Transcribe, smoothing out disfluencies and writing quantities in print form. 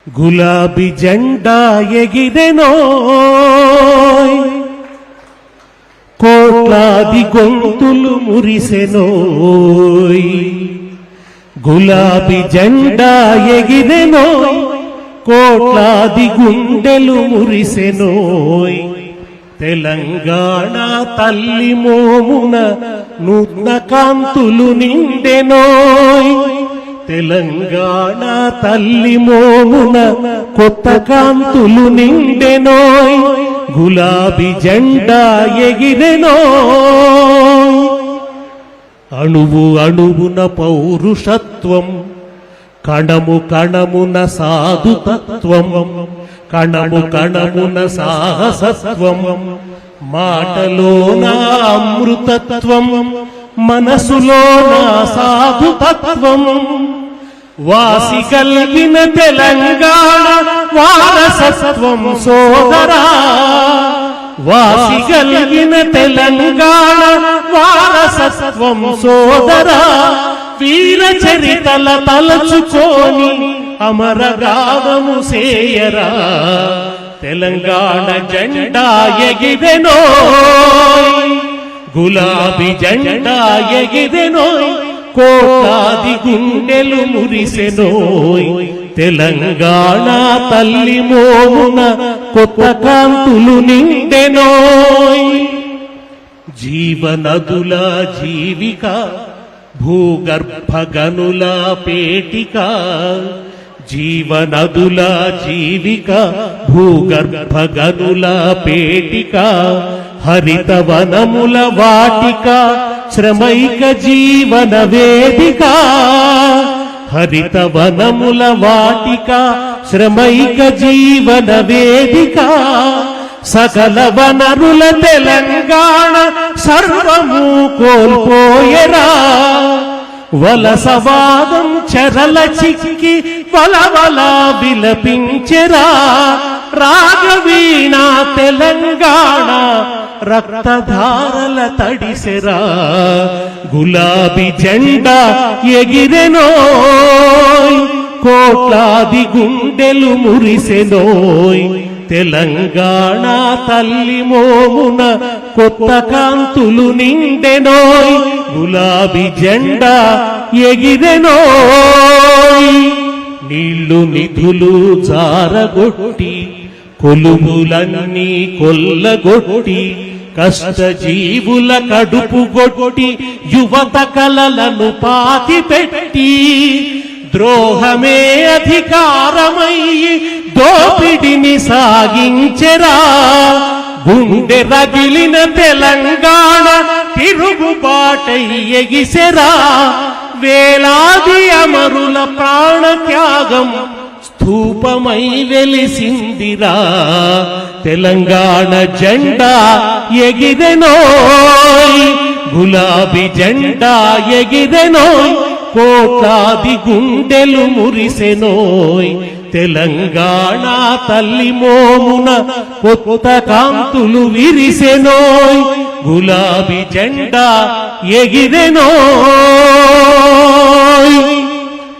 గులాబీ జెండా ఎగిరెనో కోట్లాది గొంతులు మురిసెనో గులాబీ జెండా ఎగిరెనో కోట్లాది గుండెలు మురిసెనో తెలంగాణ తల్లి మోమున నూతన కాంతులు నిండెనోయ్ తెలంగాణ తల్లి మోమున కొత్త కాంతులు నిండెనోయ్ గులాబీ జెండా ఎగిరెనోయ్ అణువు అణువున పౌరుషత్వం కణము కణమున సాధుతత్వం కణము కణమున సాహసత్వం మాటలోన అమృతత్వం మనసులోన సాధుతత్వం వాసి కలిగిన తెలంగాణ వారసత్వం సోదరా వాసి కలిగిన తెలంగాణ వారసత్వం సోదరా వీర చరితల తలచుకోని అమర గావము సేయరా తెలంగాణ జెండా ఎగిరెనోయ్ గులాబీ జెండా ఎగిరెనోయ్ కోట్లాది గుండెలు మురిసెనోయ్ తెలంగాణ తల్లి మోమున కొత్త కాంతులు నిండెనోయ్ జీవనదుల జీవిక భూగర్భ గనుల పేటిక జీవనదుల జీవిక భూగర్భ గనుల పేటిక హరిత వనముల వాటిక శ్రమైక జీవన వేదిక హరిత వనముల వాటిక శ్రమైక జీవన వేదిక సకల వనరుల తెలంగాణ సర్వము కోల్పోయరా వలసవాదం చెరల చిక్కి వలవల విలపించెరా రాగవీణ తెలంగాణ రక్తధారల తడిసెరా గులాబీ జెండా ఎగిరెనోయ్ కోట్లాది గుండెలు మురిసెనోయ్ తెలంగాణ తల్లి మోమున కొత్త కాంతులు నిండెనోయ్ గులాబీ జెండా ఎగిరెనోయ్ నీళ్లు నిధులు జారగొట్టి కొలుములన్నీ కొల్లగొట్టి కష్టజీవుల కడుపు గొట్టి యువత కలలను పాతిపెట్టి ద్రోహమే అధికారమయ్యి దోపిడిని సాగించెరా గుండె రగిలిన తెలంగాణ తిరుగుబాటై ఎగిసెరా వేలాది అమరుల ప్రాణత్యాగం స్థూపమై వెలిసిందిరా తెలంగాణ జెండా ఎగిరెనోయ్ గులాబీ జెండా ఎగిరెనోయ్ కోట్లాది గుండెలు మురిసెనోయ్ తెలంగాణ తల్లి మోమున కొత్త కాంతులు విరిసెనోయ్ గులాబీ జెండా ఎగిరెనోయ్